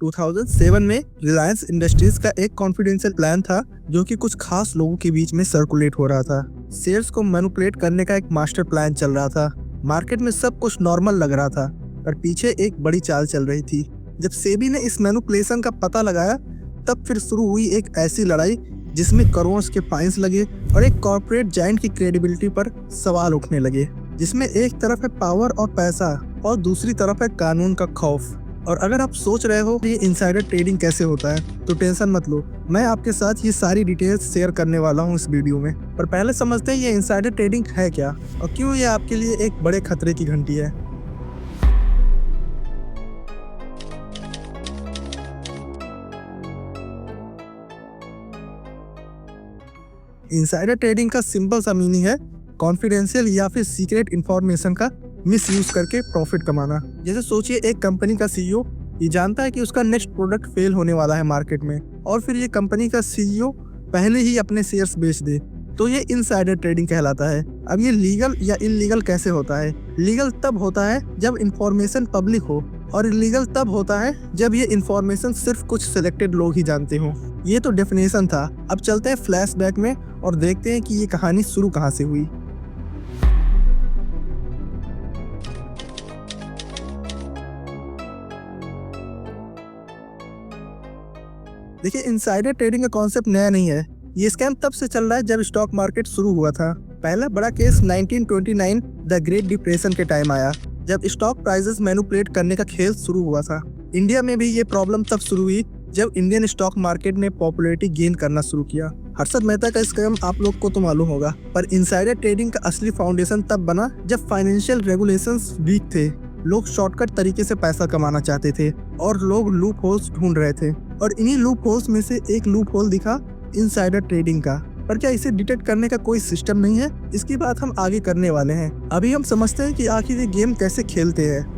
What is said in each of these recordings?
2007 में रिलायंस इंडस्ट्रीज का एक कॉन्फिडेंशियल प्लान था जो कि कुछ खास लोगों के बीच में सर्कुलेट हो रहा था। शेयर्स को मैनिपुलेट करने का एक मास्टर प्लान चल रहा था। मार्केट में सब कुछ नॉर्मल लग रहा था और पीछे एक बड़ी चाल चल रही थी। जब सेबी ने इस मैनिपुलेशन का पता लगाया तब फिर शुरू हुई एक ऐसी लड़ाई जिसमें करोड़ों के फाइन्स लगे और एक कॉर्पोरेट जायंट की क्रेडिबिलिटी पर सवाल उठने लगे, जिसमें एक तरफ है पावर और पैसा और दूसरी तरफ है कानून का खौफ। और अगर आप सोच रहे हो कि ये इनसाइडर ट्रेडिंग कैसे होता है तो टेंशन मत लो, मैं आपके साथ ये सारी डिटेल्स शेयर करने वाला हूँ इस वीडियो में। पर पहले समझते हैं ये इनसाइडर ट्रेडिंग है क्या और क्यों ये आपके लिए एक बड़े खतरे की घंटी है। इनसाइडर ट्रेडिंग का सिंपल सा मीनिंग है कॉन्फिडेंशियल या फिर सीक्रेट इंफॉर्मेशन का मिस यूज करके प्रॉफिट कमाना। जैसे सोचिए एक कंपनी का सीईओ ये जानता है कि उसका नेक्स्ट प्रोडक्ट फेल होने वाला है मार्केट में और फिर ये कंपनी का सीईओ पहले ही अपने शेयर्स बेच दे, तो ये इनसाइडर ट्रेडिंग कहलाता है। अब ये लीगल या इलीगल कैसे होता है? लीगल तब होता है जब इंफॉर्मेशन पब्लिक हो और इलीगल तब होता है जब ये इंफॉर्मेशन सिर्फ कुछ सिलेक्टेड लोग ही जानते हो। ये तो डेफिनेशन था। अब चलते हैं फ्लैशबैक में और देखते हैं कि ये कहानी शुरू कहाँ से हुई। देखिए, इनसाइडर ट्रेडिंग का कॉन्सेप्ट नया नहीं है। ये स्कैम तब से चल रहा है जब स्टॉक मार्केट शुरू हुआ था। पहला बड़ा केस 1929 द ग्रेट डिप्रेशन के टाइम आया, जब स्टॉक प्राइसेस मैनिपुलेट करने का खेल शुरू हुआ था। इंडिया में भी ये प्रॉब्लम तब शुरू हुई जब इंडियन स्टॉक मार्केट ने पॉपुलैरिटी गेन करना शुरू किया। हर्षद मेहता का स्कैम आप लोग को तो मालूम होगा, पर इनसाइडर ट्रेडिंग का असली फाउंडेशन तब बना जब फाइनेंशियल रेगुलेशंस वीक थे। लोग शॉर्टकट तरीके से पैसा कमाना चाहते थे और लोग लूप होल्स ढूंढ रहे थे, और इन्हीं लूप होल्स में से एक लूप होल दिखा इनसाइडर ट्रेडिंग का। पर क्या इसे डिटेक्ट करने का कोई सिस्टम नहीं है? इसकी बात हम आगे करने वाले हैं। अभी हम समझते हैं कि आखिर ये गेम कैसे खेलते हैं।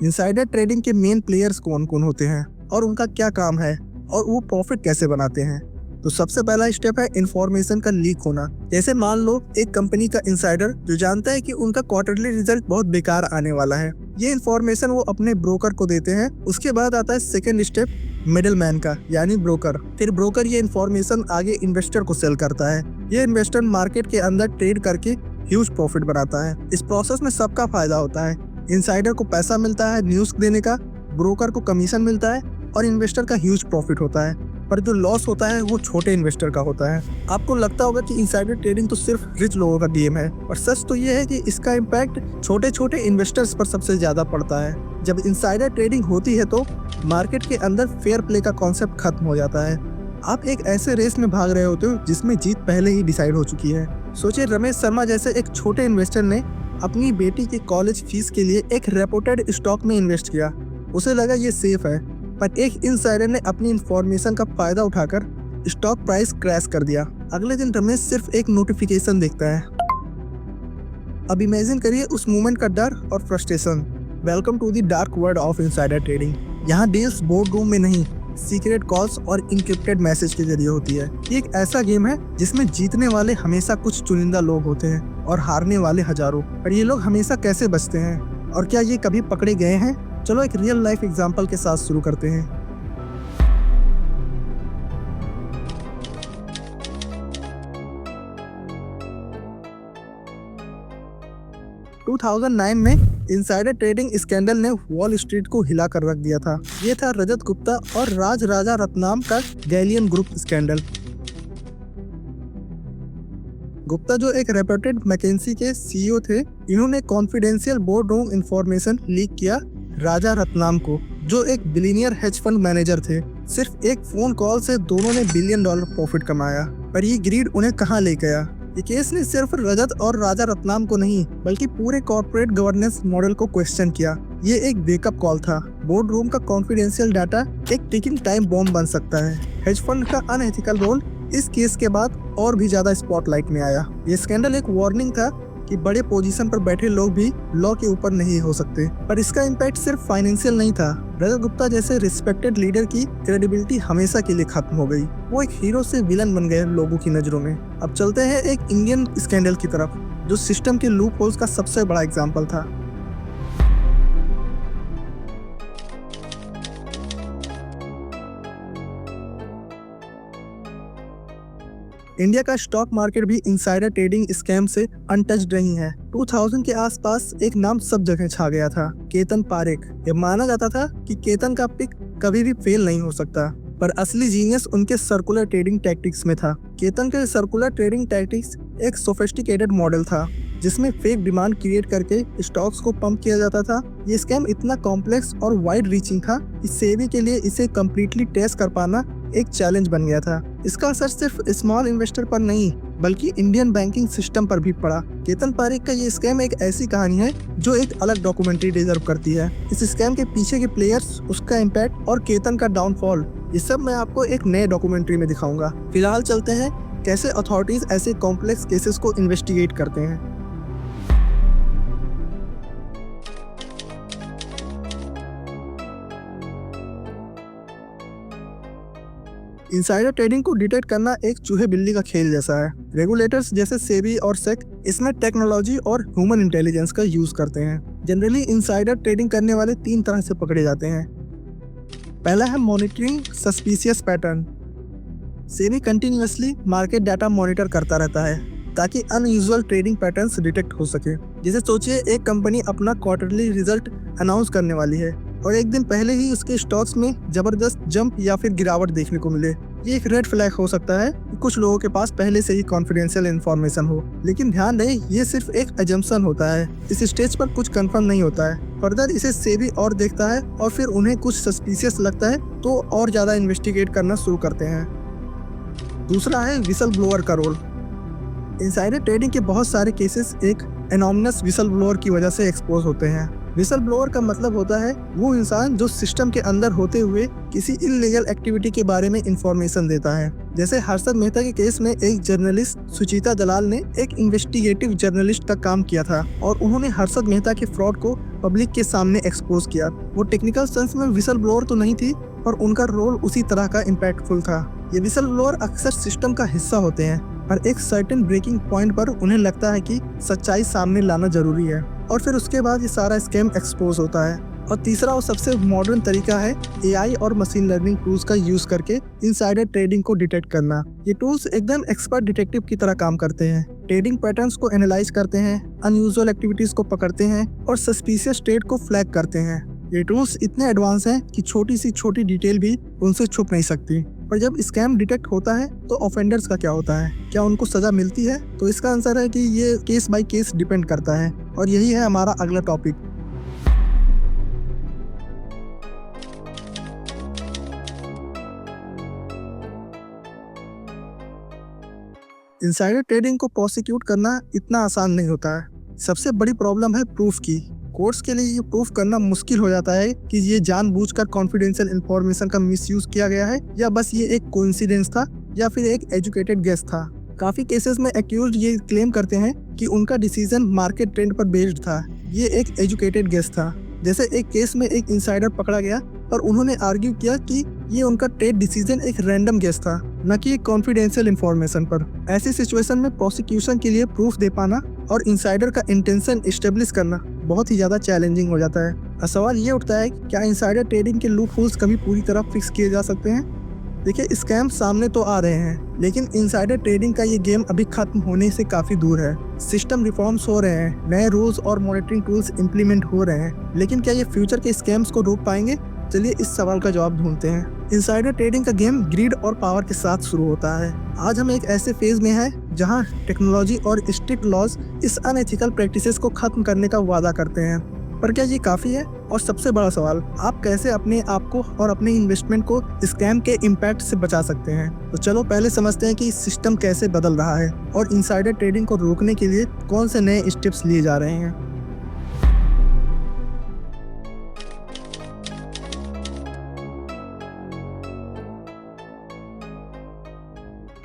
इनसाइडर ट्रेडिंग के मेन प्लेयर्स कौन कौन होते हैं और उनका क्या काम है और वो प्रॉफिट कैसे बनाते हैं? तो सबसे पहला स्टेप है इंफॉर्मेशन का लीक होना। जैसे मान लो एक कंपनी का इंसाइडर जो जानता है कि उनका क्वार्टरली रिजल्ट बहुत बेकार आने वाला है, ये इंफॉर्मेशन वो अपने ब्रोकर को देते हैं। उसके बाद आता है सेकंड स्टेप मिडिल मैन का, यानी ब्रोकर। फिर ब्रोकर ये इंफॉर्मेशन आगे इन्वेस्टर को सेल करता है। ये इन्वेस्टर मार्केट के अंदर ट्रेड करके ह्यूज प्रॉफिट बनाता है। इस प्रोसेस में सबका फायदा होता है। इंसाइडर को पैसा मिलता है न्यूज देने का, ब्रोकर को कमीशन मिलता है और इन्वेस्टर का ह्यूज प्रॉफिट होता है। पर जो लॉस होता है वो छोटे इन्वेस्टर का होता है। आपको लगता होगा कि इनसाइडर ट्रेडिंग तो सिर्फ रिच लोगों का गेम है, पर सच तो ये है कि इसका इम्पैक्ट छोटे छोटे इन्वेस्टर्स पर सबसे ज्यादा पड़ता है। जब इनसाइडर ट्रेडिंग होती है तो मार्केट के अंदर फेयर प्ले का कॉन्सेप्ट खत्म हो जाता है। आप एक ऐसे रेस में भाग रहे होते हो जिसमें जीत पहले ही डिसाइड हो चुकी है। सोचिए रमेश शर्मा जैसे एक छोटे इन्वेस्टर ने अपनी बेटी के कॉलेज फीस के लिए एक रेपुटेड स्टॉक में इन्वेस्ट किया। उसे लगा ये सेफ है, पर एक इनसाइडर ने अपनी इंफॉर्मेशन का फायदा उठाकर स्टॉक प्राइस क्रैश कर दिया। अगले दिन रमेश सिर्फ एक नोटिफिकेशन देखता है। अब इमेजिन करिए उस मोमेंट का डर और frustration. Welcome to the dark world of insider trading. यहाँ डील्स बोर्ड रूम में नहीं, सीक्रेट कॉल्स और इनक्रिप्टेड मैसेज के जरिए होती है। ये एक ऐसा गेम है जिसमें जीतने वाले हमेशा कुछ चुनिंदा लोग होते हैं और हारने वाले हजारों। पर ये लोग हमेशा कैसे बचते हैं और क्या ये कभी पकड़े गए हैं? चलो एक रियल लाइफ एग्जांपल के साथ शुरू करते हैं। टू 2009 में इनसाइडर ट्रेडिंग स्कैंडल ने वॉल स्ट्रीट को हिला कर रख दिया था। ये था रजत गुप्ता और राज राजा रत्नाम का गैलियन ग्रुप स्कैंडल। गुप्ता जो एक रेप्यूटेड मैकेंसी के सीईओ थे, इन्होंने confidential board room information leak किया राजा रत्नाम को, जो एक बिलियनियर हेज फंड मैनेजर थे। सिर्फ एक फोन कॉल से दोनों ने $1 बिलियन प्रॉफिट कमाया। पर ये ग्रीड उन्हें कहाँ ले गया? ये केस ने सिर्फ रजत और राजा रत्नाम को नहीं बल्कि पूरे कॉर्पोरेट गवर्नेंस मॉडल को क्वेश्चन किया। ये एक वेकअप कॉल था। बोर्ड रूम का कॉन्फिडेंशियल डाटा एक टिकिंग टाइम बॉम्ब बन सकता है। हेज फंड का अनएथिकल रोल इस केस के बाद और भी ज्यादा स्पॉटलाइट में आया। ये स्कैंडल एक वार्निंग था कि बड़े पोजीशन पर बैठे लोग भी लॉ के ऊपर नहीं हो सकते। पर इसका इम्पैक्ट सिर्फ फाइनेंशियल नहीं था। रजत गुप्ता जैसे रिस्पेक्टेड लीडर की क्रेडिबिलिटी हमेशा के लिए खत्म हो गई। वो एक हीरो से विलन बन गए लोगों की नजरों में। अब चलते हैं एक इंडियन स्कैंडल की तरफ, जो सिस्टम के लूप होल्स का सबसे बड़ा एग्जाम्पल था। इंडिया का स्टॉक मार्केट भी इनसाइडर ट्रेडिंग स्कैम से अनटच्ड नहीं है। 2000 के आसपास एक नाम सब जगह छा गया था, केतन पारेख। ये माना जाता था कि केतन का पिक कभी भी फेल नहीं हो सकता, पर असली जीनियस उनके सर्कुलर ट्रेडिंग टैक्टिक्स में था। केतन के सर्कुलर ट्रेडिंग टैक्टिक्स एक सोफिस्टिकेटेड मॉडल था, जिसमें फेक डिमांड क्रिएट करके स्टॉक्स को पंप किया जाता था। ये स्कैम इतना कॉम्प्लेक्स और वाइड रीचिंग था कि सेबी के लिए इसे कम्प्लीटली टेस्ट कर पाना एक चैलेंज बन गया था। इसका असर सिर्फ स्मॉल इन्वेस्टर पर नहीं, बल्कि इंडियन बैंकिंग सिस्टम पर भी पड़ा। केतन पारेख का ये स्कैम एक ऐसी कहानी है जो एक अलग डॉक्यूमेंट्री डिजर्व करती है। इस स्कैम के पीछे के प्लेयर्स, उसका इम्पैक्ट और केतन का डाउनफॉल, ये सब मैं आपको एक नए डॉक्यूमेंट्री में दिखाऊंगा। फिलहाल चलते हैं कैसे अथॉरिटीज ऐसे कॉम्प्लेक्स केसेस को इन्वेस्टिगेट करते हैं। इनसाइडर ट्रेडिंग को डिटेक्ट करना एक चूहे बिल्ली का खेल जैसा है। रेगुलेटर्स जैसे सेबी और सेक इसमें टेक्नोलॉजी और ह्यूमन इंटेलिजेंस का यूज करते हैं। जनरली इनसाइडर ट्रेडिंग करने वाले 3 तरह से पकड़े जाते हैं। पहला है monitoring suspicious pattern. SEBI continuously market data monitor करता रहता है ताकि अनयूजुअल ट्रेडिंग पैटर्न्स डिटेक्ट हो सके। जैसे सोचिए एक कंपनी अपना क्वार्टरली रिजल्ट अनाउंस करने वाली है और एक दिन पहले ही उसके स्टॉक्स में जबरदस्त जंप या फिर गिरावट देखने को मिले। ये एक रेड फ्लैग हो सकता है कि कुछ लोगों के पास पहले से ही कॉन्फिडेंशियल इन्फॉर्मेशन हो, लेकिन ध्यान रहे ये सिर्फ एक अजम्पशन होता है। इस स्टेज पर कुछ कंफर्म नहीं होता है। फर्दर इसे सेबी और देखता है और फिर उन्हें कुछ सस्पिशियस लगता है तो और ज्यादा इन्वेस्टिगेट करना शुरू करते हैं। दूसरा है विसल ब्लोअर का रोल। इनसाइडर ट्रेडिंग के बहुत सारे केसेस एक एनोमिनस विसल ब्लोअर की वजह से एक्सपोज होते हैं। विसल ब्लोअर का मतलब होता है वो इंसान जो सिस्टम के अंदर होते हुए किसी इल्लीगल एक्टिविटी के बारे में इंफॉर्मेशन देता है। जैसे हर्षद मेहता के केस में एक जर्नलिस्ट सुचिता दलाल ने एक इन्वेस्टिगेटिव जर्नलिस्ट का काम किया था और उन्होंने हर्षद मेहता के फ्रॉड को पब्लिक के सामने एक्सपोज किया। वो टेक्निकल सेंस में विसल ब्लोअर तो नहीं थी, पर उनका रोल उसी तरह का इम्पैक्टफुल था। ये विसल ब्लोअर अक्सर सिस्टम का हिस्सा होते हैं, पर एक सर्टेन ब्रेकिंग पॉइंट पर उन्हें लगता है कि सच्चाई सामने लाना जरूरी है और फिर उसके बाद ये सारा स्कैम एक्सपोज होता है। और तीसरा और सबसे मॉडर्न तरीका है एआई और मशीन लर्निंग टूल्स का यूज करके इनसाइडर ट्रेडिंग को डिटेक्ट करना। ये टूल्स एकदम एक्सपर्ट डिटेक्टिव की तरह काम करते हैं। ट्रेडिंग पैटर्न्स को एनालाइज करते हैं, अनयूजुअल एक्टिविटीज को पकड़ते हैं और सस्पिशियस ट्रेड को फ्लैग करते हैं। ये टूल्स इतने एडवांस हैं कि छोटी सी छोटी डिटेल भी उनसे छुप नहीं सकती। पर जब स्कैम डिटेक्ट होता है तो ऑफेंडर्स का क्या होता है? क्या उनको सजा मिलती है? तो इसका आंसर है कि ये केस बाय केस डिपेंड करता है और यही है हमारा अगला टॉपिक। इनसाइडर ट्रेडिंग को प्रोसिक्यूट करना इतना आसान नहीं होता है। सबसे बड़ी प्रॉब्लम है प्रूफ की। कोर्ट्स के लिए ये प्रूफ करना मुश्किल हो जाता है कि ये जानबूझकर कॉन्फिडेंशियल इंफॉर्मेशन का मिसयूज किया गया है या बस ये एक कोइंसिडेंस था या फिर एक एजुकेटेड गेस था। काफी केसेस में एक्यूज्ड ये क्लेम करते हैं कि उनका डिसीजन मार्केट ट्रेंड पर बेस्ड था, ये एक एजुकेटेड गेस था। जैसे एक केस में एक इनसाइडर पकड़ा गया और उन्होंने आर्ग्यू किया कि ये उनका ट्रेड डिसीजन एक रैंडम गेस था, न कि एक कॉन्फिडेंशियल इंफॉर्मेशन पर। ऐसी सिचुएशन में प्रोसिक्यूशन के लिए प्रूफ दे पाना और इनसाइडर का इंटेंशन एस्टेब्लिश करना बहुत ही ज्यादा चैलेंजिंग हो जाता है। और सवाल ये उठता है कि क्या इनसाइडर ट्रेडिंग के लूप होल्स कभी पूरी तरह फिक्स किए जा सकते हैं? देखिए, स्कैम सामने तो आ रहे हैं, लेकिन इनसाइडर ट्रेडिंग का ये गेम अभी खत्म होने से काफी दूर है। सिस्टम रिफॉर्म्स हो रहे हैं, नए रूल्स और मॉनिटरिंग टूल्स इंप्लीमेंट हो रहे हैं, लेकिन क्या ये फ्यूचर के स्कैम्स को रोक पाएंगे? चलिए इस सवाल का जवाब ढूंढते हैं। इनसाइडर ट्रेडिंग का गेम ग्रीड और पावर के साथ शुरू होता है। आज हम एक ऐसे फेज में हैं जहां टेक्नोलॉजी और स्ट्रिक्ट लॉज इस अनएथिकल प्रैक्टिसेस को खत्म करने का वादा करते हैं, पर क्या ये काफी है? और सबसे बड़ा सवाल, आप कैसे अपने आप को और अपने इन्वेस्टमेंट को स्कैम के इम्पैक्ट से बचा सकते हैं? तो चलो पहले समझते हैं कि सिस्टम कैसे बदल रहा है और इनसाइडर ट्रेडिंग को रोकने के लिए कौन से नए स्टेप्स लिए जा रहे हैं।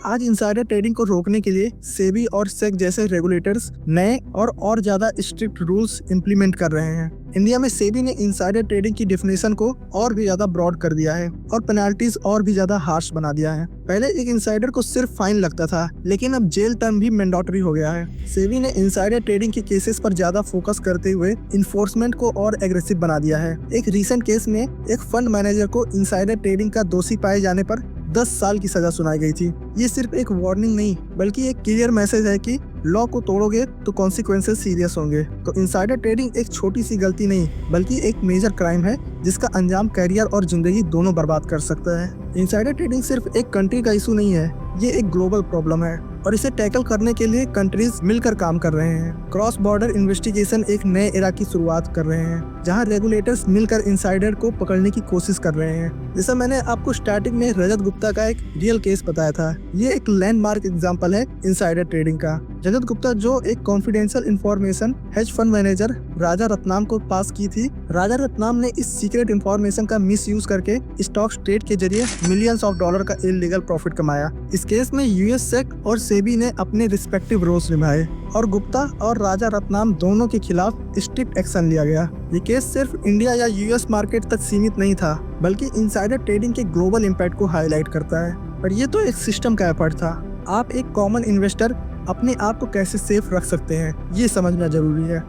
आज इंसाइडर ट्रेडिंग को रोकने के लिए सेबी और सेक जैसे रेगुलेटर्स नए और ज्यादा स्ट्रिक्ट रूल्स इंप्लीमेंट कर रहे हैं। इंडिया में सेबी ने इंसाइडर ट्रेडिंग की डेफिनेशन को और भी ज्यादा ब्रॉड कर दिया है और पेनाल्टीज और भी ज्यादा हार्श बना दिया है। पहले एक इंसाइडर को सिर्फ फाइन लगता था, लेकिन अब जेल टर्म भी मैंडेटरी हो गया है। सेबी ने इंसाइडर ट्रेडिंग के केसेस पर ज्यादा फोकस करते हुए इन्फोर्समेंट को और एग्रेसिव बना दिया है। एक रीसेंट केस में एक फंड मैनेजर को इंसाइडर ट्रेडिंग का दोषी पाए जाने पर 10 साल की सजा सुनाई गई थी। ये सिर्फ एक वार्निंग नहीं, बल्कि एक क्लियर मैसेज है कि लॉ को तोड़ोगे तो कॉन्सिक्वेंसेस सीरियस होंगे। तो इंसाइडर ट्रेडिंग एक छोटी सी गलती नहीं, बल्कि एक मेजर क्राइम है जिसका अंजाम करियर और जिंदगी दोनों बर्बाद कर सकता है। इंसाइडर ट्रेडिंग सिर्फ एक कंट्री का इशू नहीं है, ये एक ग्लोबल प्रॉब्लम है और इसे टैकल करने के लिए कंट्रीज मिलकर काम कर रहे हैं। क्रॉस बॉर्डर इन्वेस्टिगेशन एक नए एरा की शुरुआत कर रहे हैं, जहां रेगुलेटर्स मिलकर इंसाइडर को पकड़ने की कोशिश कर रहे हैं। जैसा मैंने आपको स्टार्टिंग में रजत गुप्ता का एक रियल केस बताया था, ये एक लैंडमार्क एग्जांपल है इंसाइडर ट्रेडिंग का। रजत गुप्ता जो एक confidential information hedge fund manager Rajaratnam को पास की थी। राजा रत्नाम ने इस सीक्रेट इंफॉर्मेशन का मिस यूज करके स्टॉक ट्रेड के जरिए मिलियंस ऑफ डॉलर का इलीगल प्रॉफिट कमाया। इस केस में यूएस सेक और सेबी ने अपने रिस्पेक्टिव रोल्स निभाए और गुप्ता और राजा रत्नाम दोनों के खिलाफ स्ट्रिक्ट एक्शन लिया गया। ये केस सिर्फ इंडिया या यूएस मार्केट तक सीमित नहीं था, बल्कि इंसाइडर ट्रेडिंग के ग्लोबल इम्पैक्ट को हाईलाइट करता है। पर ये तो एक सिस्टम का एफर्ट था। आप एक कॉमन इन्वेस्टर अपने आप को कैसे सेफ रख सकते हैं, ये समझना जरूरी है।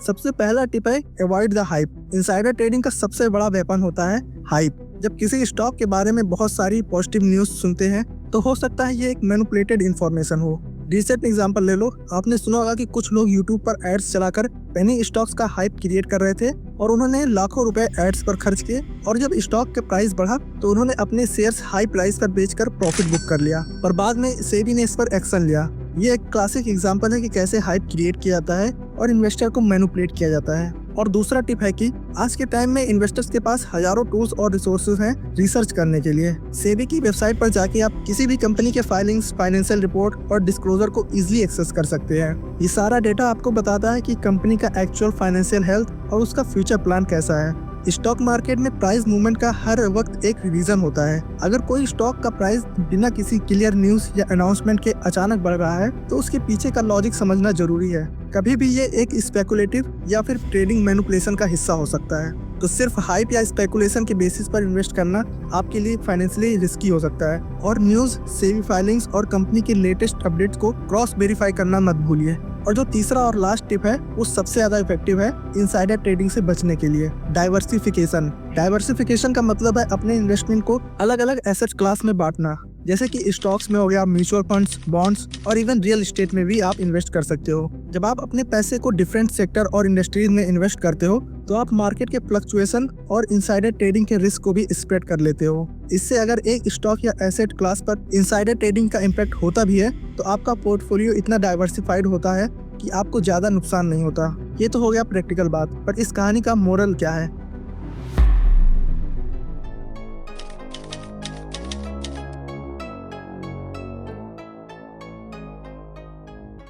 सबसे पहला टिप है avoid the hype. Insider trading का सबसे बड़ा वेपन होता है हाइप। जब किसी स्टॉक के बारे में बहुत सारी पॉजिटिव न्यूज सुनते हैं तो हो सकता है ये एक मैनिपुलेटेड इन्फॉर्मेशन हो। रिसेंट एग्जांपल ले लो, आपने सुना होगा कि कुछ लोग यूट्यूब पर एड्स चलाकर पेनी स्टॉक्स का हाइप क्रिएट कर रहे थे और उन्होंने लाखों रुपए एड्स पर खर्च किए और जब स्टॉक के प्राइस बढ़ा तो उन्होंने अपने शेयर्स हाई प्राइस पर बेचकर प्रॉफिट बुक कर लिया, पर बाद में सेबी ने इस पर एक्शन लिया। ये एक क्लासिक एग्जांपल है कि कैसे हाइप क्रिएट किया जाता है और इन्वेस्टर को मैनिपुलेट किया जाता है। और दूसरा टिप है कि आज के टाइम में इन्वेस्टर्स के पास हजारों टूल्स और रिसोर्सेज हैं रिसर्च करने के लिए। सेबी की वेबसाइट पर जाके आप किसी भी कंपनी के फाइलिंग्स, फाइनेंशियल रिपोर्ट और डिस्क्लोजर को इजीली एक्सेस कर सकते हैं। ये सारा डेटा आपको बताता है कि कंपनी का एक्चुअल फाइनेंशियल हेल्थ और उसका फ्यूचर प्लान कैसा है। स्टॉक मार्केट में प्राइस मूवमेंट का हर वक्त एक रीजन होता है। अगर कोई स्टॉक का प्राइस बिना किसी क्लियर न्यूज या अनाउंसमेंट के अचानक बढ़ रहा है तो उसके पीछे का लॉजिक समझना जरूरी है। कभी भी ये एक स्पेकुलेटिव या फिर ट्रेडिंग मैनिपुलेशन का हिस्सा हो सकता है। तो सिर्फ हाइप या स्पेकुलेशन के बेसिस पर इन्वेस्ट करना आपके लिए फाइनेंशियली रिस्की हो सकता है। और न्यूज, सेबी फाइलिंग्स और कंपनी के लेटेस्ट अपडेट्स को क्रॉस वेरीफाई करना मत भूलिए। और जो तीसरा और लास्ट टिप है वो सबसे ज्यादा इफेक्टिव है इंसाइडर ट्रेडिंग से बचने के लिए, डाइवर्सिफिकेशन। डाइवर्सिफिकेशन का मतलब है अपने इन्वेस्टमेंट को अलग अलग एसेट क्लास में बांटना, जैसे कि स्टॉक्स में हो गया, म्यूचुअल फंड्स, बॉन्ड्स और इवन रियल एस्टेट में भी आप इन्वेस्ट कर सकते हो। जब आप अपने पैसे को डिफरेंट सेक्टर और इंडस्ट्रीज में इन्वेस्ट करते हो तो आप मार्केट के फ्लक्चुएशन और इंसाइडर ट्रेडिंग के रिस्क को भी स्प्रेड कर लेते हो। इससे अगर एक स्टॉक या एसेट क्लास पर इंसाइडर ट्रेडिंग का इम्पैक्ट होता भी है तो आपका पोर्टफोलियो इतना डाइवर्सिफाइड होता है कि आपको ज्यादा नुकसान नहीं होता। ये तो हो गया प्रैक्टिकल बात, पर इस कहानी का मोरल क्या है?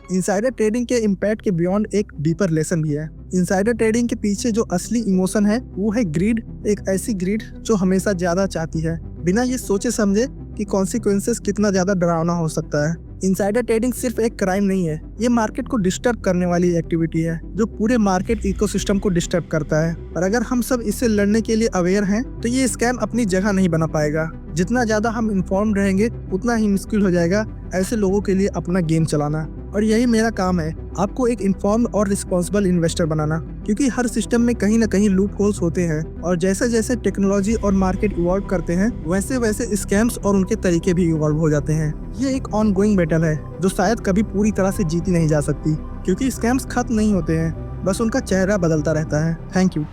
इंसाइडर ट्रेडिंग के इम्पैक्ट के बियॉन्ड एक डीपर लेसन भी है। इंसाइडर ट्रेडिंग के पीछे जो असली इमोशन है वो है ग्रीड। एक ऐसी ग्रीड जो हमेशा ज्यादा चाहती है, बिना ये सोचे समझे कि कॉन्सिक्वेंसेस कितना ज्यादा डरावना हो सकता है। इंसाइडर ट्रेडिंग सिर्फ एक क्राइम नहीं है, ये मार्केट को डिस्टर्ब करने वाली एक्टिविटी है जो पूरे मार्केट इकोसिस्टम को डिस्टर्ब करता है। और अगर हम सब इससे लड़ने के लिए अवेयर हैं तो ये स्कैम अपनी जगह नहीं बना पाएगा। जितना ज्यादा हम इन्फॉर्म्ड रहेंगे उतना ही मुश्किल हो जाएगा ऐसे लोगों के लिए अपना गेम चलाना। और यही मेरा काम है, आपको एक इन्फॉर्म्ड और रिस्पॉन्सिबल इन्वेस्टर बनाना, क्योंकि हर सिस्टम में कहीं ना कहीं लूप होल्स होते हैं और जैसे जैसे टेक्नोलॉजी और मार्केट इवॉल्व करते हैं वैसे वैसे स्कैम्स और उनके तरीके भी इवॉल्व हो जाते हैं। ये एक ऑन गोइंग बैटल है जो शायद कभी पूरी तरह से जीती नहीं जा सकती, क्योंकि स्कैम्स खत्म नहीं होते हैं, बस उनका चेहरा बदलता रहता है। Thank you.